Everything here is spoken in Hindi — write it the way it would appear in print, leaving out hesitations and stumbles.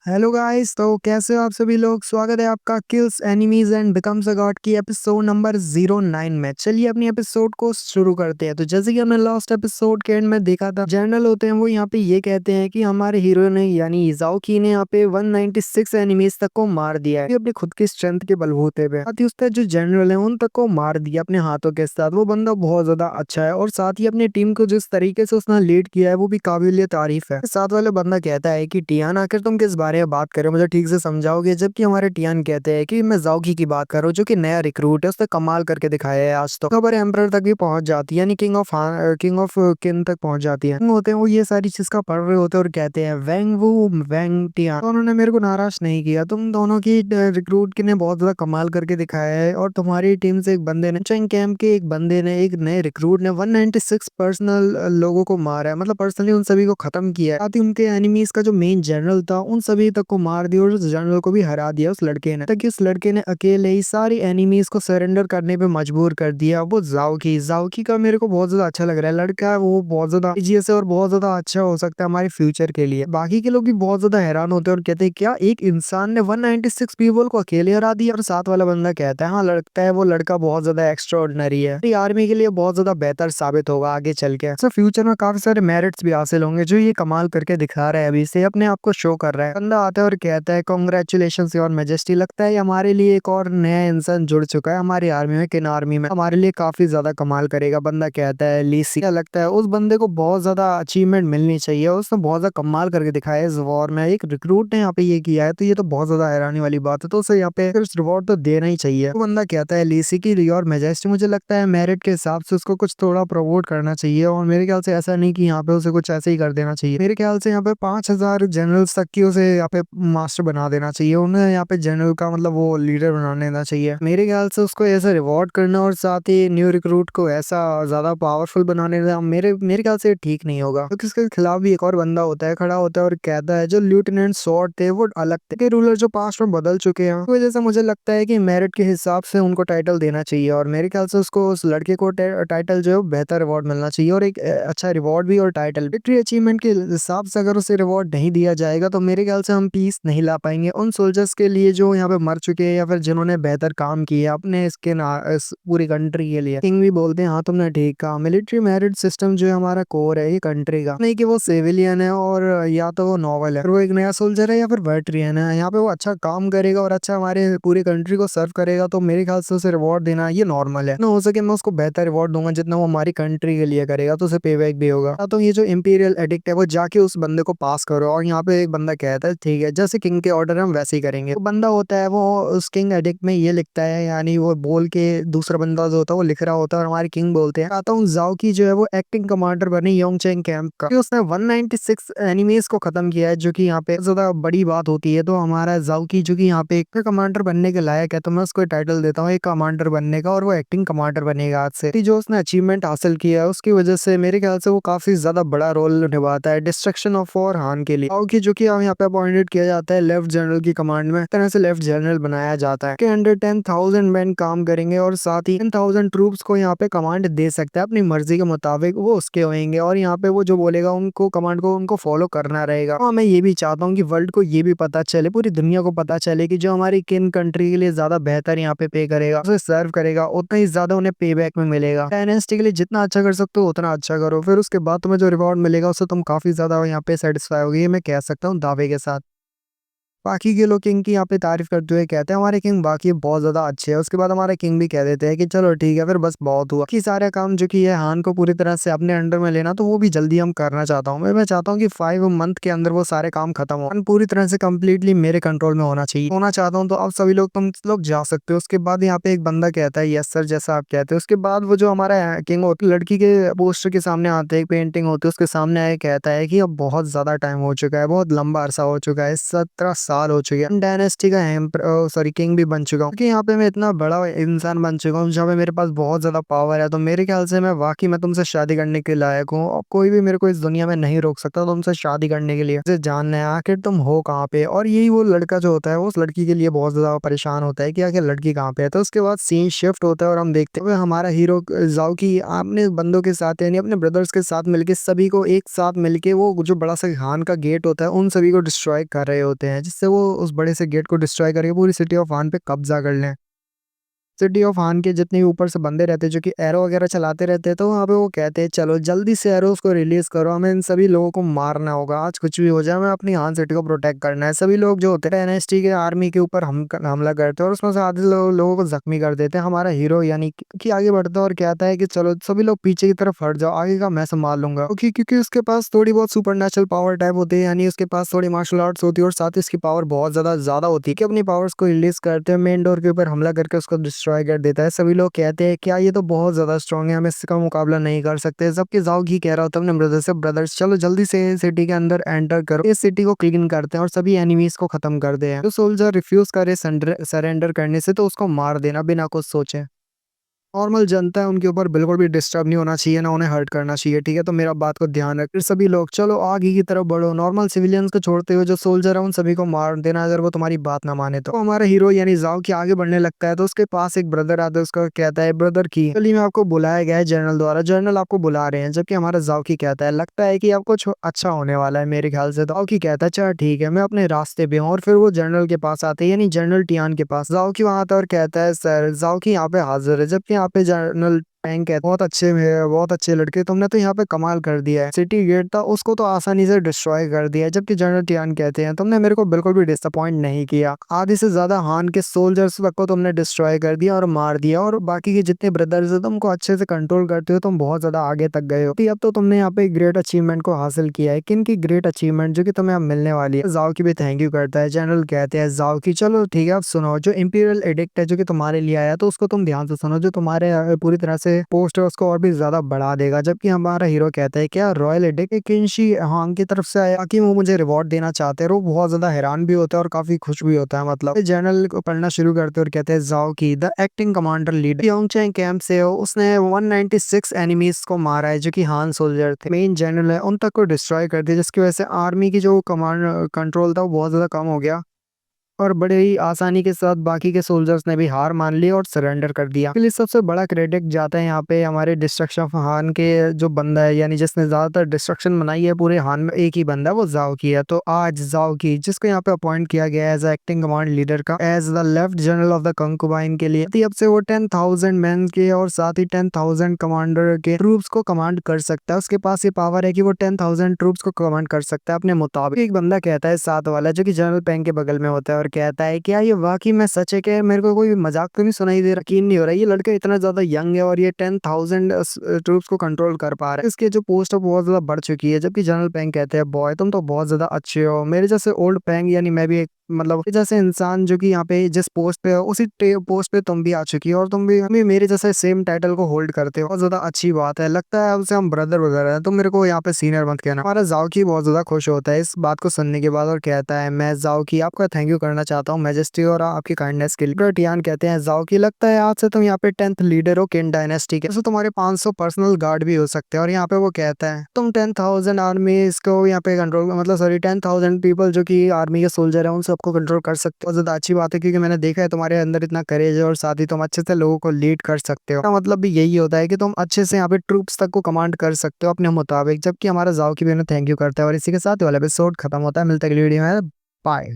हेलो गाइस, तो कैसे हो आप सभी लोग। स्वागत है आपका kills enemies and becomes a God की एपिसोड नंबर 09 में। चलिए अपनी एपिसोड को शुरू करते हैं। तो जैसे कि हमने लास्ट एपिसोड के एंड में देखा था, जनरल होते हैं वो यहाँ पे ये कहते हैं कि हमारे हीरो ने यानी इज़ाओकी ने यहाँ पे 196 एनिमीज तक को मार दिया है, ये अपनी खुद की स्ट्रेंथ के बलबूते पे। साथ ही उसका जो जनरल है उन तक को मार दिया अपने हाथों के साथ। वो बंदा बहुत ज्यादा अच्छा है और साथ ही अपनी टीम को जिस तरीके से उसने लीड किया है वो भी काबिलियत तारीफ है। साथ वाले बंदा कहता है कि टियान आखिर तुम किस बारे में बात कर रहे हो, मुझे ठीक से समझाओगे। जबकि हमारे टियान कहते हैं कि मैं जाओकी की बात कर रहा हूँ, जो कि नया रिक्रूट है, उसने कमाल करके दिखाया है। आज तो खबर एम्परर तक भी पहुंच जाती है, यानी किंग ऑफ किन तक पहुंच जाती है। होते हैं वो ये सारी चीज का पढ़ रहे होते हैं और कहते हैं वेंग वू वेंग टियान, तो उन्होंने मेरे को नाराज नहीं किया। तुम दोनों की रिक्रूट ने बहुत ज्यादा कमाल करके दिखाया है और तुम्हारी टीम से एक बंदे ने, चेंग कैंप के एक बंदे ने, एक नए रिक्रूट ने 196 पर्सनल लोगों को मारा है, मतलब पर्सनली उन सभी को खत्म किया है। साथ ही उनके एनिमीज का जो मेन जनरल था उन सभी तक को मार दिया और उस जनरल को भी हरा दिया उस लड़के ने, ताकि उस लड़के ने अकेले ही सारी एनिमीज को सरेंडर करने पे मजबूर कर दिया। वो जाओकी का मेरे को बहुत ज्यादा अच्छा लग रहा है लड़का। वो बहुत ज्यादा जीएस है और बहुत ज्यादा अच्छा हो सकता है हमारे फ्यूचर के लिए। बाकी के लोग भी बहुत ज्यादा हैरान होते हैं और कहते हैं क्या एक इंसान ने 196 पीपल को अकेले हरा दिया। और साथ वाला बंदा कहता है हाँ, लगता है वो लड़का बहुत ज्यादा एक्स्ट्रा ऑर्डिनरी है, आर्मी के लिए बहुत ज्यादा बेहतर साबित होगा आगे चल के। तो फ्यूचर में काफी सारे मेरिट्स भी हासिल होंगे, जो ये कमाल करके दिखा रहा है, अभी से अपने आप को शो कर रहा है। बंदा आता है और कहता है कॉन्ग्रेचुलेशन योर मैजेस्टी, लगता है हमारे लिए एक और नया इंसान जुड़ चुका है हमारी आर्मी में। किन आर्मी में हमारे लिए काफी ज्यादा कमाल करेगा। बंदा कहता है लीसी, क्या लगता है उस बंदे को बहुत ज्यादा अचीवमेंट मिलनी चाहिए, उसने बहुत ज्यादा कमाल करके दिखाया है इस वॉर में। एक रिक्रूट ने यहाँ पे ये किया है, तो ये तो बहुत ज्यादा हैरानी वाली बात है, तो उसे यहाँ पे रिवॉर्ड तो देना ही चाहिए। तो बंदा कहता है लीसी की योर मैजेस्टी, मुझे लगता है मेरिट के हिसाब से उसको कुछ थोड़ा प्रमोट करना चाहिए, और मेरे ख्याल से ऐसा नहीं कि यहाँ पे उसे कुछ ऐसे ही कर देना चाहिए। मेरे ख्याल से यहाँ पे 5000 जनरल्स तक की उसे यहाँ पे मास्टर बना देना चाहिए। उन्हें यहाँ पे जनरल का मतलब वो लीडर बना देना चाहिए। मेरे ख्याल से उसको ऐसा रिवॉर्ड करना और साथ ही न्यू रिक्रूट को ऐसा ज्यादा पावरफुल बनाने देना मेरे मेरे ख्याल से ठीक नहीं होगा, क्योंकि इसके खिलाफ भी एक और बंदा होता है, खड़ा होता है और कहता है जो लेफ्टिनेंट शॉर्ट थे वो अलग थे, के रूलर जो पास्ट में बदल चुके हैं। तो जैसे मुझे लगता है कि मेरिट के हिसाब से उनको टाइटल देना चाहिए, और मेरे ख्याल से उसको उस लड़के को टाइटल जो है बेहतर रिवॉर्ड मिलना चाहिए, और एक अच्छा रिवॉर्ड भी और टाइटल। विक्ट्री अचीवमेंट के हिसाब से अगर उसे रिवॉर्ड नहीं दिया जाएगा तो मेरे ख्याल से हम पीस नहीं ला पाएंगे उन सोल्जर्स के लिए जो यहाँ पे मर चुके हैं या फिर जिन्होंने बेहतर काम किया अपने इस पूरी कंट्री के लिए। किंग भी बोलते हैं हाँ तुमने ठीक कहा, मिलिट्री मेरिट सिस्टम जो है हमारा कोर है ये कंट्री का, नहीं कि वो सिविलियन है और या तो वो नॉवल है, फिर वो एक नया सोल्जर है या फिर वेटरियन है। यहाँ पे वो अच्छा काम करेगा और अच्छा हमारे पूरी कंट्री को सर्व करेगा, तो मेरे ख्याल से उसे रिवॉर्ड देना ये नॉर्मल है। ना हो सके मैं उसको बेहतर रिवॉर्ड दूंगा जितना वो हमारी कंट्री के लिए करेगा, तो उसे पेबैक भी होगा। तो ये जो इंपीरियल एडिक्ट है वो जाके उस बंदे को पास करो। और यहाँ पे एक बंदा कहता है ठीक है, जैसे किंग के ऑर्डर हम वैसे ही करेंगे। तो बंदा होता है वो उस किंग एडिक्ट में ये लिखता है, यानी वो बोल के दूसरा बंदा जो होता है वो लिख रहा होता है, और हमारे किंग बोलते हैं आता हूँ जाओ की जो है वो एक्टिंग कमांडर बने योंगचेंग कैंप का, कि उसने 196 एनिमीज को खत्म किया है, जो कि यहाँ पे ज्यादा बड़ी बात होती है। तो हमारा जाओ की जो कि यहाँ पे एक कमांडर बनने के लायक है, तो मैं उसको टाइटल देता हूँ एक कमांडर बनने का, और वो एक्टिंग कमांडर बनेगा आज से। जो उसने अचीवमेंट हासिल किया है उसकी वजह से मेरे ख्याल से वो काफी ज्यादा बड़ा रोल निभाता है डिस्ट्रक्शन ऑफ वॉर हान के लिए। जाओ जो कि यहाँ पे अपॉइंटेड किया जाता है लेफ्ट जनरल की कमांड में, तरह से लेफ्ट जनरल बनाया जाता है, के अंडर 10,000 मैन काम करेंगे, और साथ ही 10,000 ट्रूप्स को यहाँ पे कमांड दे सकता है अपनी मर्जी के मुताबिक, वो उसके होंगे, और यहाँ पे वो जो बोलेगा उनको कमांड को उनको फॉलो करना रहेगा। हाँ, मैं ये भी चाहता हूँ कि वर्ल्ड को ये भी पता चले, पूरी दुनिया को पता चले कि जो हमारी किन कंट्री के लिए ज्यादा बेहतर यहाँ पे करेगा, उसे सर्व करेगा, उतना ही ज्यादा उन्हें पे बैक में मिलेगा। डायनेस्टी के लिए जितना अच्छा कर सकते हो उतना अच्छा करो, फिर उसके बाद तुम्हें जो रिवॉर्ड मिलेगा उससे तुम काफी ज्यादा यहाँ पे सेटिस्फाई होगी, ये मैं कह सकता हूँ दावे के साथ। बाकी के लोग किंग की यहाँ पे तारीफ करते हुए कहते हैं हमारे किंग बाकी बहुत ज्यादा अच्छे है। उसके बाद हमारे किंग भी कह देते हैं कि चलो ठीक है फिर बस बहुत हुआ, कि सारे काम जो कि है हान को पूरी तरह से अपने अंडर में लेना, तो वो भी जल्दी हम करना चाहता हूँ। मैं चाहता हूँ कि 5 मंथ के अंदर वो सारे काम खत्म हो, पूरी तरह से कम्प्लीटली मेरे कंट्रोल में होना चाहता हूँ। तो अब सभी लोग तुम लोग जा सकते हो। उसके बाद यहाँ पे एक बंदा कहता है यस सर, जैसा आप कहते हो। उसके बाद वो जो हमारा किंग होता है लड़की के पोस्टर के सामने आते हैं, पेंटिंग होती है उसके सामने आए, कहता है कि अब बहुत ज्यादा टाइम हो चुका है, बहुत लंबा अरसा हो चुका है, 17 साल हो चुके हैं, डायनेस्टी का सॉरी किंग भी बन चुका हूँ, क्योंकि यहाँ पे मैं इतना बड़ा इंसान बन चुका हूँ जहाँ पे मेरे पास बहुत ज़्यादा पावर है। तो मेरे ख्याल से मैं तुमसे शादी करने के लायक हूँ और कोई भी मेरे को इस दुनिया में नहीं रोक सकता तुमसे शादी करने के लिए। मुझे जानना है आखिर तुम हो कहाँ पे। और यही वो लड़का जो होता है वो उस लड़की के लिए बहुत ज़्यादा परेशान होता है कि आखिर लड़की कहाँ पे है। तो उसके बाद सीन शिफ्ट होता है और हम देखते हैं हमारा हीरो जाओ की अपने बंदों के साथ यानी अपने ब्रदर्स के साथ मिलके सभी को एक साथ मिलके वो जो बड़ा सा खान का गेट होता है उन सभी को डिस्ट्रॉय कर रहे होते हैं, जिससे वो उस बड़े से गेट को डिस्ट्रॉय करके पूरी सिटी ऑफ हान पे कब्जा कर लें। सिटी ऑफ हान के जितने भी ऊपर से बंदे रहते हैं जो कि एरो वगैरह चलाते रहते हैं, तो वहाँ पे वो कहते हैं चलो जल्दी से एरोस को रिलीज करो, हमें इन सभी लोगों को मारना होगा, आज कुछ भी हो जाए हमें अपनी हान सिटी को प्रोटेक्ट करना है। सभी लोग जो होते हैं एनएसटी के आर्मी के ऊपर हमला करते हैं और उसमें से आधे लोगों को जख्मी कर देते हैं। हमारा हीरो यानी कि आगे बढ़ता है और कहता है कि चलो सभी लोग पीछे की तरफ हट जाओ, आगे का मैं संभाल लूंगा, क्योंकि उसके पास थोड़ी बहुत सुपर नेचुरल पावर टाइप होती है, यानी उसके पास थोड़ी मार्शल आर्ट्स होती है और साथ ही उसकी पावर बहुत ज्यादा होती है कि अपनी पावर्स को रिलीज करते हैं मेन डोर के ऊपर हमला करके उसको डिस्ट्रॉय कर देता है। सभी लोग कहते हैं क्या ये तो बहुत ज्यादा स्ट्रांग है, हम इसका मुकाबला नहीं कर सकते, जबकि जाओ घी कह रहा होता है अपने ब्रदर से ब्रदर्स चलो जल्दी से सिटी के अंदर एंटर करो, इस सिटी को क्लीन करते हैं और सभी एनिमीज को खत्म कर दे। जो सोल्जर रिफ्यूज करे सरेंडर करने से तो उसको मार देना बिना कुछ सोचे। नॉर्मल जनता है उनके ऊपर बिल्कुल भी डिस्टर्ब नहीं होना चाहिए, ना उन्हें हर्ट करना चाहिए, ठीक है। तो मेरा बात को ध्यान रख, फिर सभी लोग चलो आगे की तरफ बढ़ो, नॉर्मल सिविलियंस को छोड़ते हुए जो सोल्जर है उन सभी को मार देना अगर वो तुम्हारी बात ना माने। तो हमारा हीरो यानी जाओ की आगे बढ़ने लगता है तो उसके पास एक ब्रदर आता है, उसका कहता है ब्रदर की चलिए में आपको बुलाया गया है जनरल द्वारा, जनरल आपको बुला रहे हैं। जबकि हमारा जाओ की कहता है लगता है कि आपको अच्छा होने वाला है मेरे ख्याल से। जाओ की कहता है चल ठीक है मैं अपने रास्ते पे हूँ, और फिर वो जनरल के पास आते हैं यानी जनरल टियान के पास। जाओ की वहां आता है और कहता है सर जाओ की यहाँ पे हाजिर है, जबकि यहाँ पे जनरल टैंक है बहुत अच्छे लड़के, तुमने तो यहाँ पे कमाल कर दिया है, सिटी गेट था उसको तो आसानी से डिस्ट्रॉय कर दिया है। जबकि जनरल टियान कहते हैं तुमने मेरे को बिल्कुल भी डिसअपॉइंट नहीं किया, आधे से ज्यादा हान के सोल्जर्स तक को तुमने डिस्ट्रॉय कर दिया और मार दिया, और बाकी के जितने ब्रदर्स है तुमको अच्छे से कंट्रोल करते हो, तुम बहुत ज्यादा आगे तक गए हो। अब तो तुमने यहाँ पे ग्रेट अचीवमेंट को हासिल किया है, किन की ग्रेट अचीवमेंट जो कि तुम्हें अब मिलने वाली है। जाओ की भी थैंक यू करता है। जनरल कहते हैं जाओ की चलो ठीक है अब सुनो, जो इंपीरियल एडिक्ट है जो कि तुम्हारे लिए आया तो उसको तुम ध्यान से सुनो, जो तुम्हारे पूरी तरह से पोस्ट है उसको और भी ज्यादा बढ़ा देगा। जबकि हमारा हीरो कहता है क्या रॉयल एडिक्ट किंशी हांग की तरफ से आया कि वो मुझे रिवॉर्ड देना चाहते हैं। वो बहुत ज्यादा हैरान भी होता है और काफी खुश भी होता है। मतलब जर्नल को पढ़ना शुरू करते हैं और कहते हैं जाओ की the acting commander leader Yongchang camp से हो, उसने 196 एनिमीज को मारा है जो कि हान सोल्जर थे, मेन जनरल है उन तक को डिस्ट्रॉय कर दिया, जिसकी वजह से आर्मी की जो कमांड कंट्रोल था वो बहुत ज्यादा कम हो गया और बड़े ही आसानी के साथ बाकी के सोल्जर्स ने भी हार मान ली और सरेंडर कर दिया। इसलिए सबसे बड़ा क्रेडिट जाता है यहाँ पे हमारे डिस्ट्रक्शन ऑफ हान के जो बंदा है, यानी जिसने ज्यादातर डिस्ट्रक्शन बनाई है पूरे हान में, एक ही बंदा है वो जाओ की है। तो आज जाओ की जिसको यहाँ पे अपॉइंट किया गया एज एक्टिंग कमांड लीडर का as the left general of the concubine के लिए, अब से वो 10,000 मैन के और साथ ही 10,000 कमांडर के ट्रूप्स को कमांड कर सकता है। उसके पास ये पावर है कि वो 10,000 ट्रूप्स को कमांड कर सकता है अपने मुताबिक। एक बंदा कहता है साथ वाला जो कि जनरल पेंग के बगल में होता है और कहता है क्या ये वाकई में सच है, क्या मेरे को कोई मजाक तो नहीं सुनाई दे रहा, यकीन नहीं हो रहा ये लड़का इतना ज्यादा यंग है और ये 10,000 ट्रूप्स को कंट्रोल कर पा रहा है। इसके जो पोस्ट है बहुत ज्यादा बढ़ चुकी है। जबकि जनरल पेंग कहते हैं बॉय तुम तो बहुत ज्यादा अच्छे हो, मेरे जैसे ओल्ड पेंग यानी मैं भी एक मतलब जैसे इंसान जो कि यहाँ पे जिस पोस्ट पे हो उसी पोस्ट पे तुम भी आ चुकी हो और तुम भी मेरे जैसे सेम टाइटल को होल्ड करते हो, बहुत ज्यादा अच्छी बात है, लगता है अब से हम ब्रदर वगैरह हैं, तुम मेरे को यहाँ पे सीनियर मत कहना। हमारा जाओकी बहुत ज्यादा खुश होता है इस बात को सुनने के बाद और कहता है मैं जाओकी आपका थैंक यू करना चाहता हूँ मैजेस्टी और आपकी काइंडनेस के लिए। टियान कहते हैं जाओकी लगता है आज से तुम यहाँ पे 10th लीडर हो किन डायनेस्टी के, तुम्हारे 500 पर्सनल गार्ड भी हो सकते हैं। और यहाँ पे वो कहता है तुम 10,000 आर्मी को यहाँ पे कंट्रोल मतलब सॉरी 10,000 पीपल जो कि आर्मी के सोल्जर है उन सबको कंट्रोल कर सकते हो। ज्यादा अच्छी बात है क्योंकि मैंने देखा है तुम्हारे अंदर इतना करेज है और साथ ही तुम अच्छे से लोगों को लीड कर सकते हो। तो मतलब भी यही होता है कि तुम अच्छे से यहाँ पे ट्रूप्स तक को कमांड कर सकते हो अपने मुताबिक। जबकि हमारा जाओ की भी थैंक यू करता है और इसी के साथ वाला एपिसोड खत्म होता है। मिलता है अगली वीडियो में, बाय।